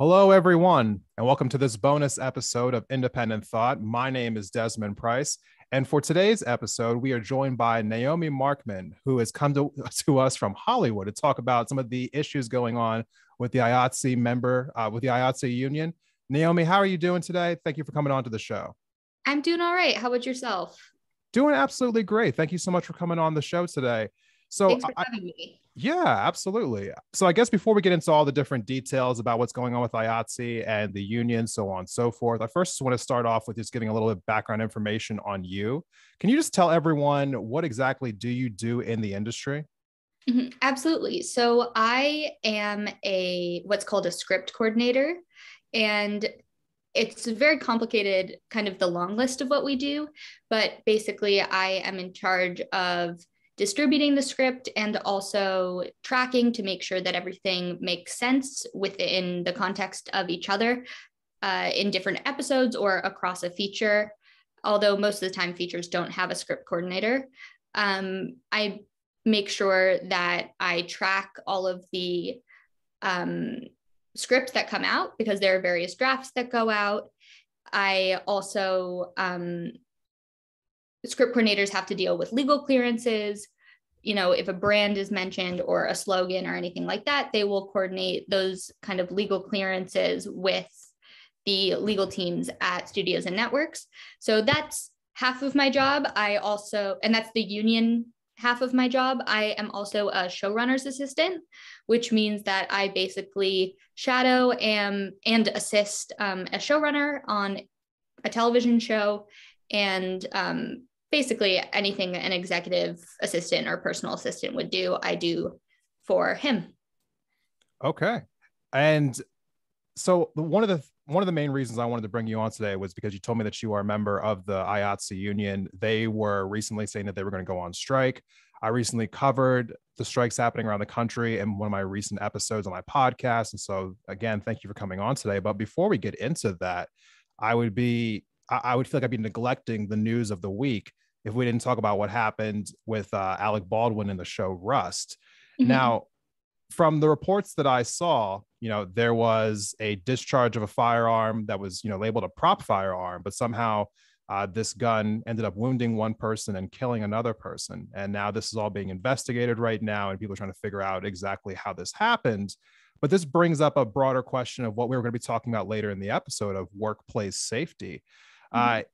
Hello, everyone, and welcome to this bonus episode of Independent Thought. My name is Desmond Price, and for today's episode, we are joined by Naomi Markman, who has come to us from Hollywood to talk about some of the issues going on with the IATSE with the IATSE union. Naomi, how are you doing today? Thank you for coming on to the show. I'm doing all right. How about yourself? Doing absolutely great. Thank you so much for coming on the show today. So, Thanks for having me. yeah, absolutely. So I guess before we get into all the different details about what's going on with IATSE and the union, so on and so forth, I first just want to start off with just getting a little bit of background information on you. Can you just tell everyone what exactly do you do in the industry? Absolutely. So I am what's called a script coordinator, and it's a very complicated, kind of the long list of what we do, but basically I am in charge of distributing the script and also tracking to make sure that everything makes sense within the context of each other in different episodes or across a feature. Although most of the time features don't have a script coordinator. I make sure that I track all of the scripts that come out because there are various drafts that go out. I also script coordinators have to deal with legal clearances. You know, if a brand is mentioned or a slogan or anything like that, they will coordinate those kind of legal clearances with the legal teams at studios and networks. So that's half of my job. And that's the union half of my job. I am also a showrunner's assistant, which means that I basically shadow and assist a showrunner on a television show, and basically anything an executive assistant or personal assistant would do, I do for him. Okay. And so one of the main reasons I wanted to bring you on today was because you told me that you are a member of the IATSE union. They were recently saying that they were going to go on strike. I recently covered the strikes happening around the country in one of my recent episodes on my podcast. And so again, thank you for coming on today. But before we get into that, I would feel like I'd be neglecting the news of the week if we didn't talk about what happened with Alec Baldwin in the show Rust. Mm-hmm. Now, from the reports that I saw, there was a discharge of a firearm that was, labeled a prop firearm, but somehow this gun ended up wounding one person and killing another person. And now this is all being investigated right now, and people are trying to figure out exactly how this happened. But this brings up a broader question of what we were going to be talking about later in the episode of workplace safety. Mm-hmm.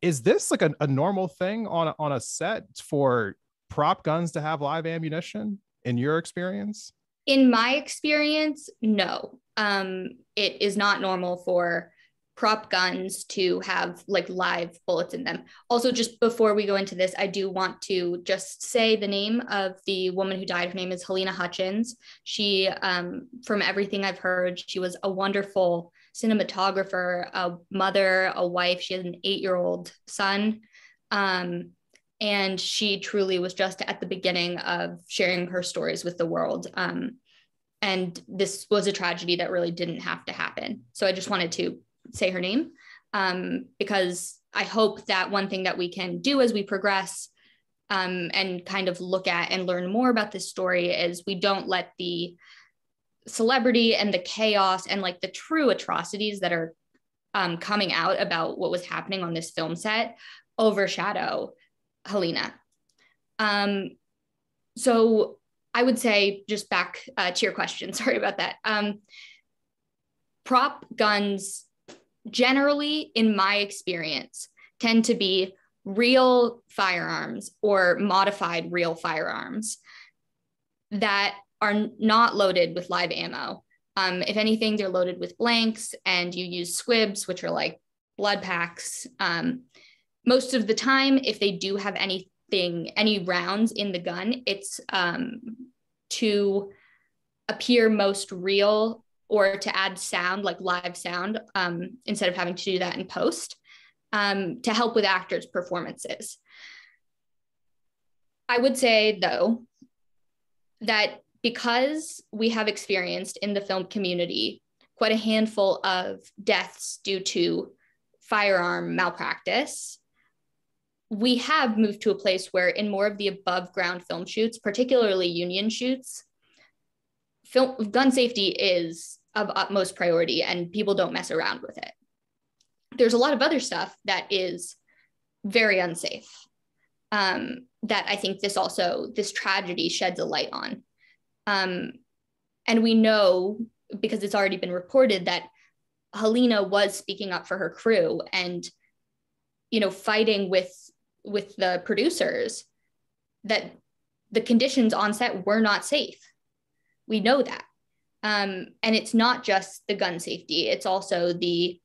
Is this like a normal thing on a set for prop guns to have live ammunition in your experience? In my experience, no. It is not normal for prop guns to have like live bullets in them. Also, just before we go into this, I do want to just say the name of the woman who died. Her name is Helena Hutchins. She, from everything I've heard, she was a wonderful cinematographer, a mother, a wife. She had an 8-year-old son. And she truly was just at the beginning of sharing her stories with the world. And this was a tragedy that really didn't have to happen. So I just wanted to say her name because I hope that one thing that we can do as we progress and kind of look at and learn more about this story is we don't let the celebrity and the chaos and like the true atrocities that are coming out about what was happening on this film set overshadow Helena. So I would say, just back to your question, sorry about that. Prop guns generally, in my experience, tend to be real firearms or modified real firearms that are not loaded with live ammo. If anything, they're loaded with blanks, and you use squibs, which are like blood packs. Most of the time, if they do have any rounds in the gun, it's to appear most real or to add sound, like live sound, instead of having to do that in post, to help with actors' performances. I would say, though, that because we have experienced in the film community quite a handful of deaths due to firearm malpractice, we have moved to a place where in more of the above ground film shoots, particularly union shoots, gun safety is of utmost priority and people don't mess around with it. There's a lot of other stuff that is very unsafe, that I think this tragedy sheds a light on. And we know, because it's already been reported, that Helena was speaking up for her crew and, fighting with the producers that the conditions on set were not safe. We know that. And it's not just the gun safety, it's also the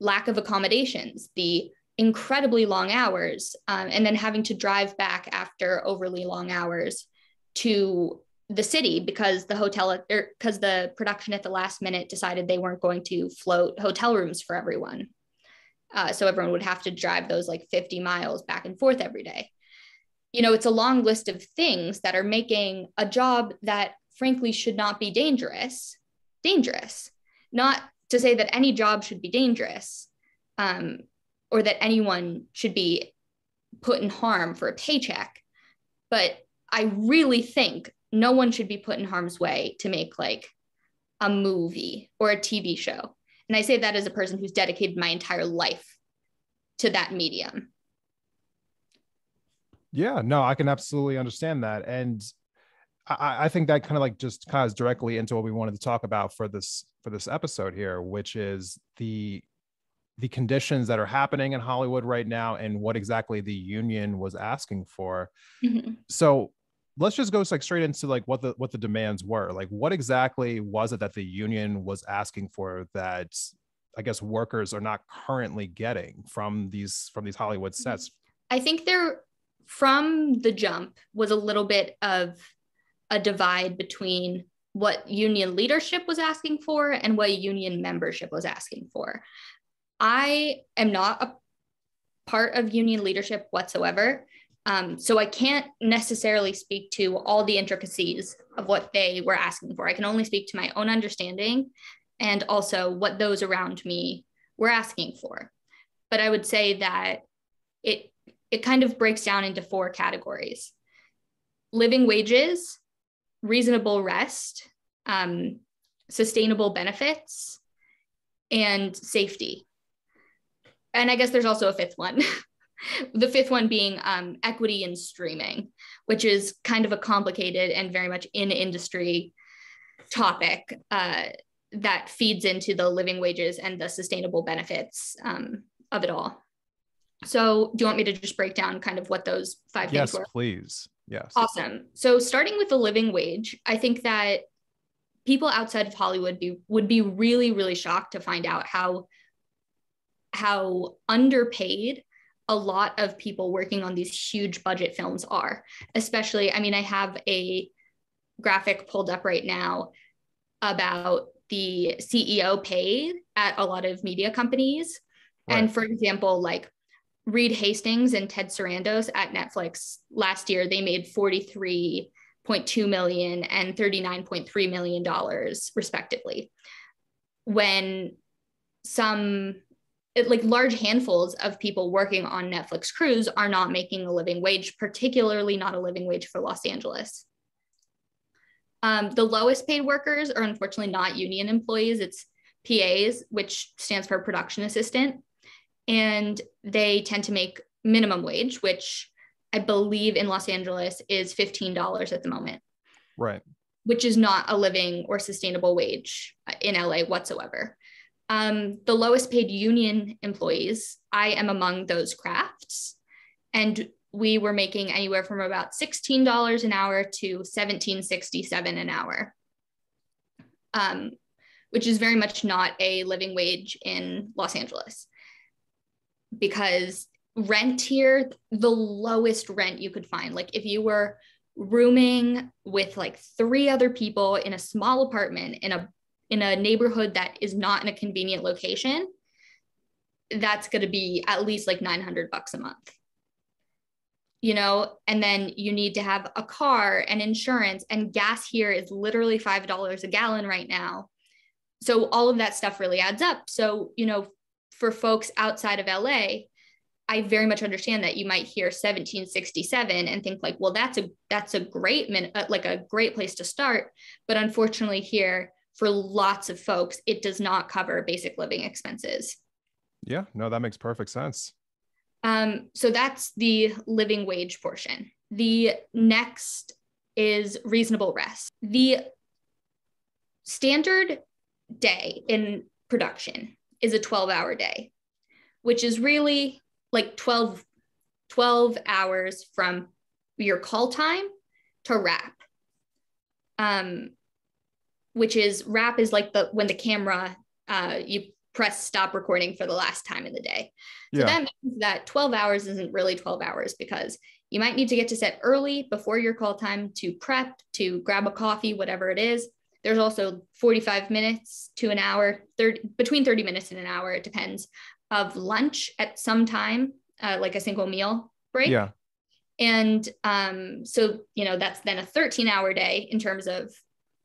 lack of accommodations, the incredibly long hours, and then having to drive back after overly long hours to the city because the production at the last minute decided they weren't going to float hotel rooms for everyone. So everyone would have to drive those like 50 miles back and forth every day. It's a long list of things that are making a job that frankly should not be dangerous. Not to say that any job should be dangerous, or that anyone should be put in harm for a paycheck. But I really think no one should be put in harm's way to make like a movie or a TV show. And I say that as a person who's dedicated my entire life to that medium. Yeah, no, I can absolutely understand that. And I think that kind of like just ties directly into what we wanted to talk about for this episode here, which is the conditions that are happening in Hollywood right now and what exactly the union was asking for. Mm-hmm. So let's just go like straight into like what the demands were. Like, what exactly was it that the union was asking for that I guess workers are not currently getting from these Hollywood sets? I think there, from the jump, was a little bit of a divide between what union leadership was asking for and what union membership was asking for. I am not a part of union leadership whatsoever. So I can't necessarily speak to all the intricacies of what they were asking for. I can only speak to my own understanding and also what those around me were asking for. But I would say that it kind of breaks down into 4 categories: living wages, reasonable rest, sustainable benefits, and safety. And I guess there's also a 5th one. The 5th one being equity in streaming, which is kind of a complicated and very much in industry topic that feeds into the living wages and the sustainable benefits of it all. So do you want me to just break down kind of what those 5 things were? Yes, please. Yes. Awesome. So starting with the living wage, I think that people outside of Hollywood would be really, really shocked to find out how underpaid a lot of people working on these huge budget films are. Especially, I mean, I have a graphic pulled up right now about the CEO pay at a lot of media companies. Right. And for example, like Reed Hastings and Ted Sarandos at Netflix last year, they made $43.2 million and $39.3 million respectively. When like large handfuls of people working on Netflix crews are not making a living wage, particularly not a living wage for Los Angeles. The lowest paid workers are unfortunately not union employees. It's PAs, which stands for production assistant. And they tend to make minimum wage, which I believe in Los Angeles is $15 at the moment. Right. Which is not a living or sustainable wage in LA whatsoever. The lowest paid union employees, I am among those crafts. And we were making anywhere from about $16 an hour to $17.67 an hour, which is very much not a living wage in Los Angeles. Because rent here, the lowest rent you could find, like if you were rooming with like 3 other people in a small apartment in a neighborhood that is not in a convenient location, that's going to be at least like $900 a month. And then you need to have a car and insurance, and gas here is literally $5 a gallon right now. So all of that stuff really adds up. So, for folks outside of LA, I very much understand that you might hear 1767 and think like, well, that's a great a great place to start. But unfortunately here, for lots of folks, it does not cover basic living expenses. Yeah, no, that makes perfect sense. So that's the living wage portion. The next is reasonable rest. The standard day in production is a 12-hour day, which is really like 12 hours from your call time to wrap. Which is wrap is like when the camera, you press stop recording for the last time in the day. So that means that 12 hours isn't really 12 hours, because you might need to get to set early before your call time to prep, to grab a coffee, whatever it is. There's also 45 minutes to an hour, between 30 minutes and an hour, it depends, of lunch at some time, like a single meal break. Yeah. And so, that's then a 13-hour day in terms of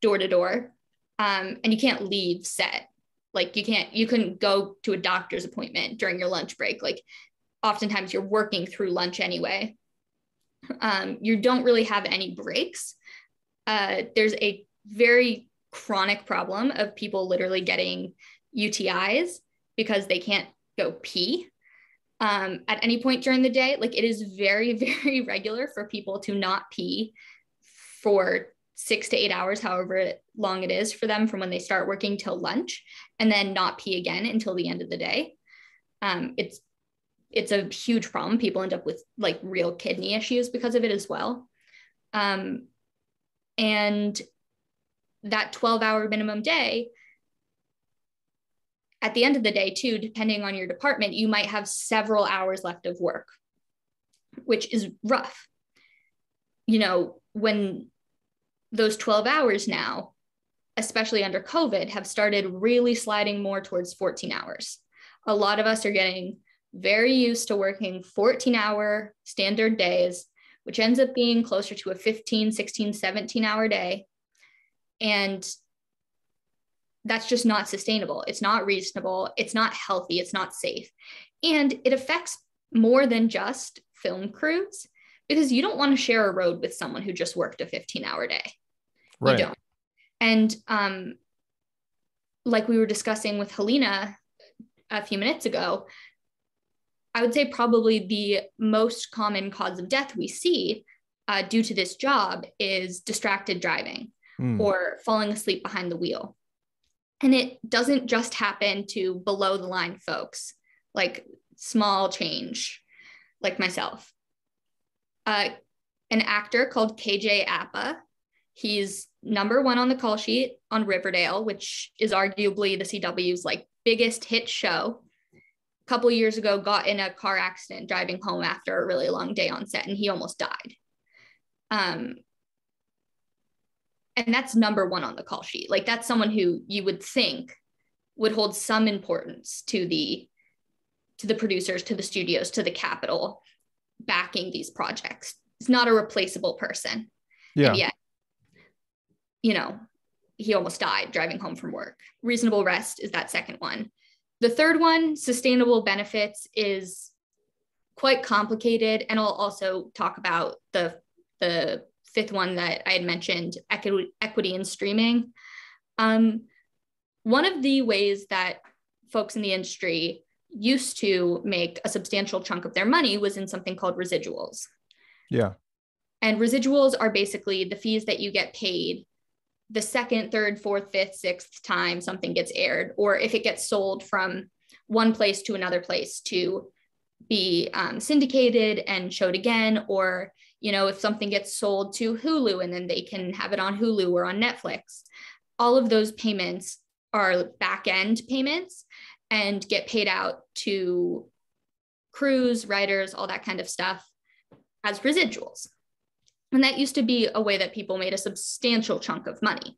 door to door. And you can't leave set. Like you couldn't go to a doctor's appointment during your lunch break. Like oftentimes you're working through lunch anyway. You don't really have any breaks. There's a very chronic problem of people literally getting UTIs because they can't go pee at any point during the day. Like it is very, very regular for people to not pee for 6 to 8 hours, however long it is for them from when they start working till lunch, and then not pee again until the end of the day. It's a huge problem. People end up with like real kidney issues because of it as well. And that 12-hour minimum day, at the end of the day too, depending on your department, you might have several hours left of work, which is rough. When those 12 hours now, especially under COVID, have started really sliding more towards 14 hours. A lot of us are getting very used to working 14-hour standard days, which ends up being closer to a 15, 16, 17-hour day. And that's just not sustainable. It's not reasonable. It's not healthy. It's not safe. And it affects more than just film crews, because you don't want to share a road with someone who just worked a 15-hour day. Right. You don't. And like we were discussing with Helena a few minutes ago, I would say probably the most common cause of death we see due to this job is distracted driving or falling asleep behind the wheel. And it doesn't just happen to below the line folks, like small change, like myself. An actor called KJ Apa, he's #1 on the call sheet on Riverdale, which is arguably the CW's like biggest hit show. A couple of years ago, got in a car accident driving home after a really long day on set, and he almost died. And that's #1 on the call sheet. Like that's someone who you would think would hold some importance to the producers, to the studios, to the Capitol backing these projects. It's not a replaceable person. Yeah. And yet, he almost died driving home from work. Reasonable rest is that second one. The third one, sustainable benefits, is quite complicated. And I'll also talk about the fifth one that I had mentioned, equity in streaming. One of the ways that folks in the industry used to make a substantial chunk of their money was in something called residuals. Yeah. And residuals are basically the fees that you get paid the second, third, fourth, fifth, sixth time something gets aired, or if it gets sold from one place to another place to be syndicated and showed again, or if something gets sold to Hulu and then they can have it on Hulu or on Netflix. All of those payments are back-end payments and get paid out to crews, writers, all that kind of stuff as residuals. And that used to be a way that people made a substantial chunk of money.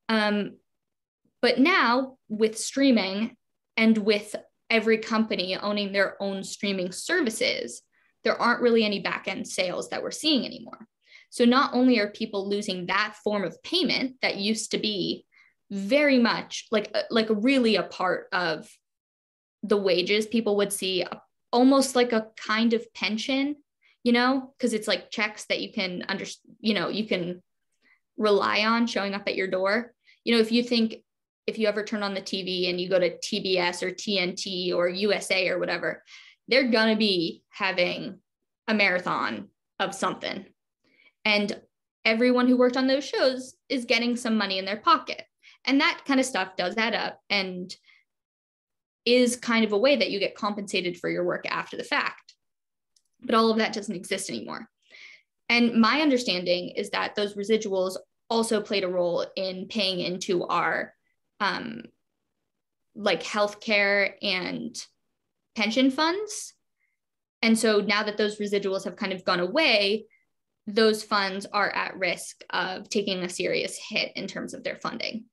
But now with streaming and with every company owning their own streaming services, there aren't really any back-end sales that we're seeing anymore. So not only are people losing that form of payment that used to be very much like really a part of the wages people would see, almost like a kind of pension, because it's like checks that you can you can rely on showing up at your door. if you ever turn on the TV and you go to TBS or TNT or USA or whatever, they're going to be having a marathon of something. And everyone who worked on those shows is getting some money in their pocket. And that kind of stuff does add up and is kind of a way that you get compensated for your work after the fact. But all of that doesn't exist anymore. And my understanding is that those residuals also played a role in paying into our like healthcare and pension funds. And so now that those residuals have kind of gone away, those funds are at risk of taking a serious hit in terms of their funding.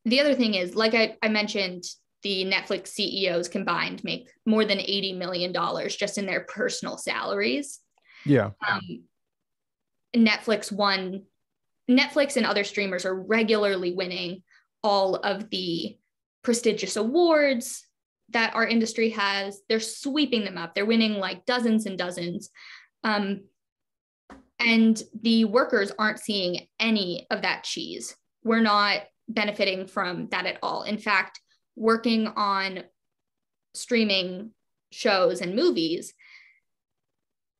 The other thing is, like I mentioned, the Netflix CEOs combined make more than $80 million just in their personal salaries. Yeah. Netflix and other streamers are regularly winning all of the prestigious awards that our industry has. They're sweeping them up. They're winning like dozens and dozens. And the workers aren't seeing any of that cheese. We're not benefiting from that at all. In fact, working on streaming shows and movies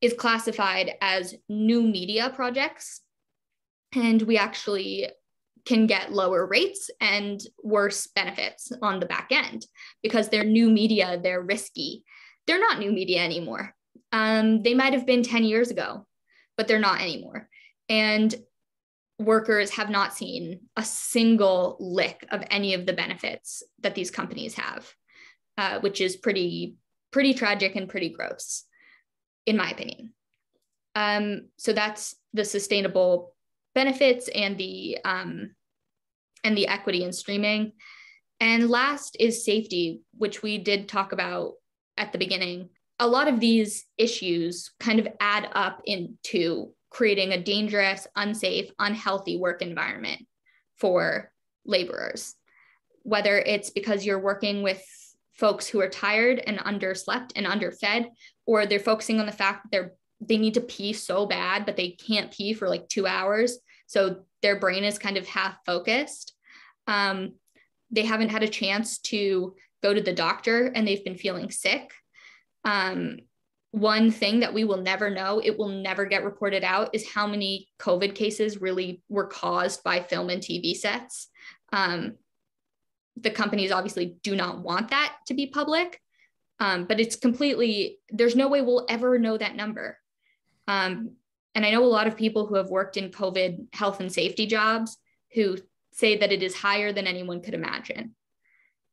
is classified as new media projects. And we actually can get lower rates and worse benefits on the back end because they're new media, they're risky. They're not new media anymore. They might have been 10 years ago, but they're not anymore. And workers have not seen a single lick of any of the benefits that these companies have, which is pretty tragic and pretty gross, in my opinion. So that's the sustainable benefits and the equity in streaming. And last is safety, which we did talk about at the beginning. A lot of these issues kind of add up into creating a dangerous, unsafe, unhealthy work environment for laborers, whether it's because you're working with folks who are tired and underslept and underfed, or they're focusing on the fact that they need to pee so bad, but they can't pee for like 2 hours. So their brain is kind of half focused. They haven't had a chance to go to the doctor and they've been feeling sick. One thing that we will never know, it will never get reported out, is how many COVID cases really were caused by film and TV sets. The companies obviously do not want that to be public, but it's there's no way we'll ever know that number. And I know a lot of people who have worked in COVID health and safety jobs who say that it is higher than anyone could imagine.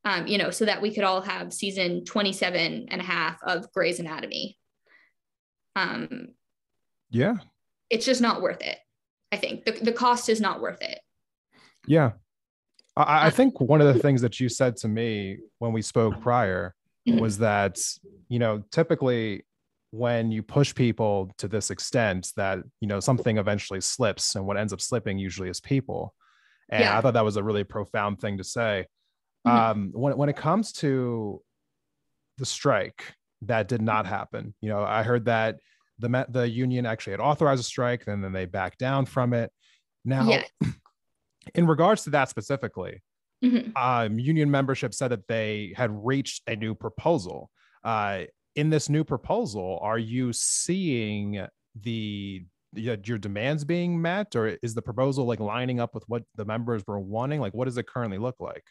So that we could all have season 27 and a half of Grey's Anatomy. Yeah. It's just not worth it. I think the cost is not worth it. Yeah. I think one of the things that you said to me when we spoke prior was that, typically when you push people to this extent that, something eventually slips, and what ends up slipping usually is people. And I thought that was a really profound thing to say. When it comes to the strike that did not happen, I heard that the union actually had authorized a strike, and then they backed down from it. Now, in regards to that specifically, union membership said that they had reached a new proposal. In this new proposal, are you seeing your demands being met, or is the proposal like lining up with what the members were wanting? Like, what does it currently look like?